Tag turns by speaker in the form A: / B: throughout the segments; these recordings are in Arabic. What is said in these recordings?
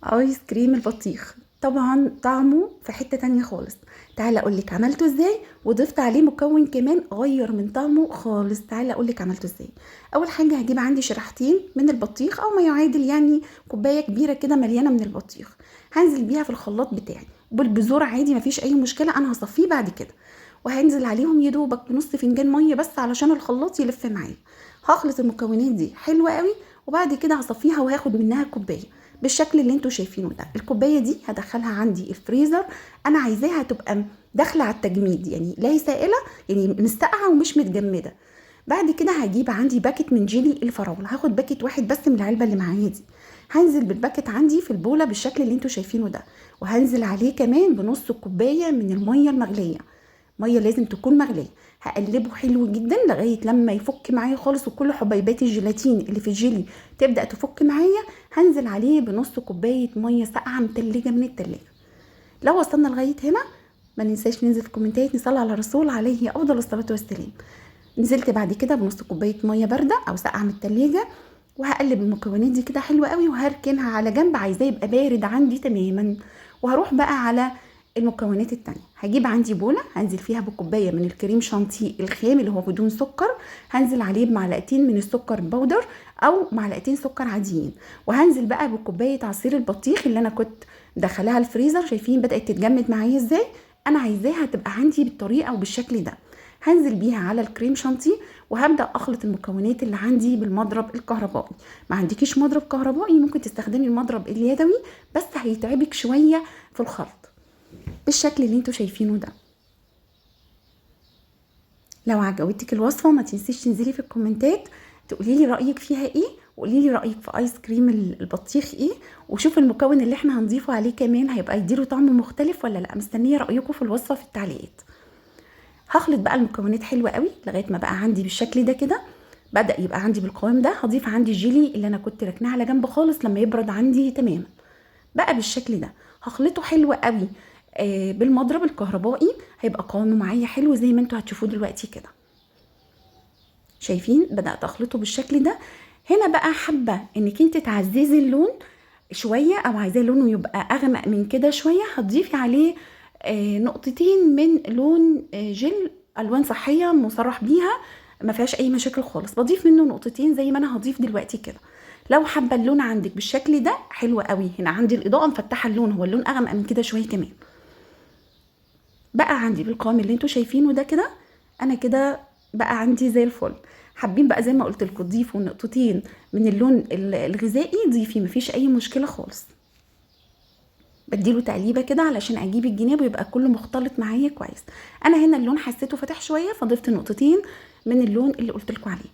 A: ايس كريم البطيخ طبعا طعمه في حتة تانية خالص. تعالى اقولك عملته ازاي، وضفت عليه مكون كمان غير من طعمه خالص. تعالى اقولك عملته ازاي. اول حاجة هجيب عندي شريحتين من البطيخ او ما يعادل يعني كوباية كبيرة كده مليانة من البطيخ. هنزل بيها في الخلاط بتاعي بالبذور عادي، مفيش اي مشكلة، انا هصفيه بعد كده. وهنزل عليهم يدوبك بنص فنجان مية بس علشان الخلاط يلف معايا. هخلط المكونات دي حلوة قوي، وبعد كده هصفيها وهاخد منها كوباية بالشكل اللي انتوا شايفينه ده. الكوبايه دي هدخلها عندي الفريزر. انا عايزاها تبقى داخله على التجميد، يعني لا سائله، يعني مستقعه ومش متجمده. بعد كده هجيب عندي باكت من جيلي الفراوله، هاخد باكت واحد بس من العلبه اللي معايا دي. هنزل بالباكت عندي في البوله بالشكل اللي انتوا شايفينه ده، وهنزل عليه كمان بنص كوبايه من الميه المغليه. ميه لازم تكون مغليه. هقلبه حلو جدا لغايه لما يفك معايا خالص، وكل حبيبات الجيلاتين اللي في الجيلي تبدا تفك معايا. هنزل عليه بنص كوبايه ميه ساقعه متلجه من التلاجة. لو وصلنا لغايه هنا ما ننساش ننزل في الكومنتات نصلي على الرسول عليه افضل الصلاه والسلام. نزلت بعد كده بنص كوبايه ميه بارده او ساقعه من التلاجة، وهقلب المكونات دي كده حلوه قوي، وهركنها على جنب، عايزاه يبقى بارد عندي تماما. وهروح بقى على المكونات التانية. هجيب عندي بولة هنزل فيها بكوباية من الكريم شانتيه الخام اللي هو بدون سكر. هنزل عليه بمعلقتين من السكر بودر او معلقتين سكر عاديين. وهنزل بقى بكوباية عصير البطيخ اللي انا كنت دخلها الفريزر. شايفين بدأت تتجمد معايا ازاي؟ انا عايزاها تبقى عندي بالطريقة وبالشكل ده. هنزل بيها على الكريم شانتيه، وهبدأ اخلط المكونات اللي عندي بالمضرب الكهربائي. ما عندكيش مضرب كهربائي ممكن تستخدمي المضرب اليدوي، بس هيتعبك شوية في الخلط بالشكل اللي انتوا شايفينه ده. لو عجبتك الوصفه ما تنسيش تنزلي في الكومنتات تقولي لي رايك فيها ايه، وقولي لي رايك في ايس كريم البطيخ ايه، وشوف المكون اللي احنا هنضيفه عليه كمان هيبقى يديله طعم مختلف ولا لا. مستنيه رايكم في الوصفه في التعليقات. هخلط بقى المكونات حلوه قوي لغايه ما بقى عندي بالشكل ده كده. بدا يبقى عندي بالقوام ده. هضيف عندي الجيلي اللي انا كنت ركناه على جنب خالص لما يبرد عندي تماما بقى بالشكل ده. هخلطه حلو قوي بالمضرب الكهربائي. هيبقى قوامه معايا حلو زي ما انتوا هتشوفوه دلوقتي كده. شايفين بدأت اخلطه بالشكل ده. هنا بقى حابة انك انت تعززي اللون شوية، او عايزاه لونه يبقى اغمق من كده شوية، هتضيفي عليه نقطتين من لون جل الوان صحية مصرح بيها، ما فيهاش اي مشاكل خالص. بضيف منه نقطتين زي ما انا هضيف دلوقتي كده. لو حابه اللون عندك بالشكل ده حلو قوي. هنا عندي الاضاءه مفتحه اللون، هو اللون اغمق من كده شويه كمان. بقى عندي بالقوام اللي انتوا شايفينه ده كده. انا كده بقى عندي زي الفل. حابين بقى زي ما قلت لكم تضيفوا نقطتين من اللون الغذائي ضيفي، مفيش اي مشكله خالص. بديله تقليبه كده علشان اجيب الجناب ويبقى كله مختلط معايا كويس. انا هنا اللون حسيته فاتح شويه فضفت نقطتين من اللون اللي قلت لكم عليه.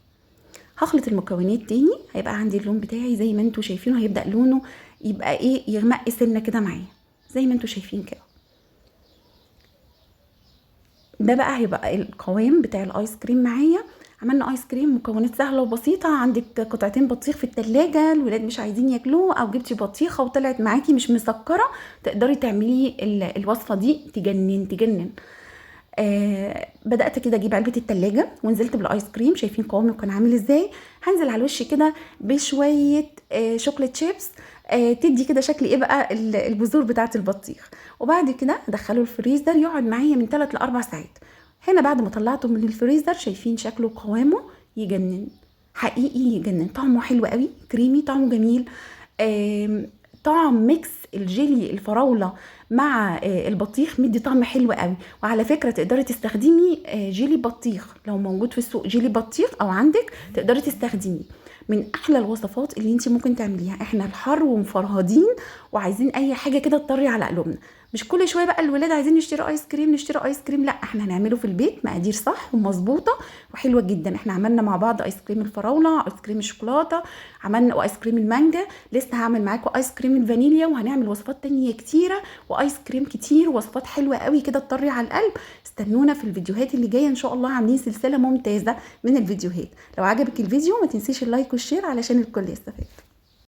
A: هخلط المكونات تاني. هيبقى عندي اللون بتاعي زي ما انتوا شايفينه، هيبدا لونه يبقى ايه، يغمق سنه كده معايا زي ما انتوا شايفين كده. ده بقى هيبقى القوام بتاع الايس كريم معايا. عملنا ايس كريم مكونات سهله وبسيطه. عندك قطعتين بطيخ في التلاجة الولاد مش عايزين ياكلوه، او جبتي بطيخه وطلعت معاكي مش مسكره، تقدري تعملي الوصفه دي تجنن تجنن. بدات كده اجيب علبه التلاجة ونزلت بالايس كريم. شايفين قوامه كان عامل ازاي؟ هنزل على الوش كده بشويه شوكليت شيبس تدي كده شكل ايه بقى البذور بتاعه البطيخ. وبعد كده ادخله الفريزر يقعد معايا من 3 ل 4 ساعات. هنا بعد ما طلعته من الفريزر شايفين شكله وقوامه يجنن، حقيقي يجنن. طعمه حلو قوي، كريمي، طعمه جميل. طعم ميكس الجيلي الفراوله مع البطيخ مدي طعم حلو قوي. وعلى فكره تقدري تستخدمي جيلي بطيخ لو موجود في السوق جيلي بطيخ او عندك تقدري تستخدميه. من احلى الوصفات اللي انت ممكن تعمليها. احنا الحر ومفرهدين وعايزين اي حاجه كده تطري على قلوبنا. مش كل شويه بقى الولاد عايزين نشتري ايس كريم نشتري ايس كريم، لا احنا هنعمله في البيت مقادير صح ومظبوطه وحلوه جدا. احنا عملنا مع بعض ايس كريم الفراوله، ايس كريم الشوكولاته، عملنا وايس كريم المانجا. لسه هعمل معاكم ايس كريم الفانيليا، وهنعمل وصفات تانية كتيره وايس كريم كتير ووصفات حلوه قوي كده تطري على القلب. استنونا في الفيديوهات اللي جايه ان شاء الله، عاملين سلسله ممتازه من الفيديوهات. لو عجبك الفيديو ما تنسيش اللايك والشير علشان الكل يستفاد.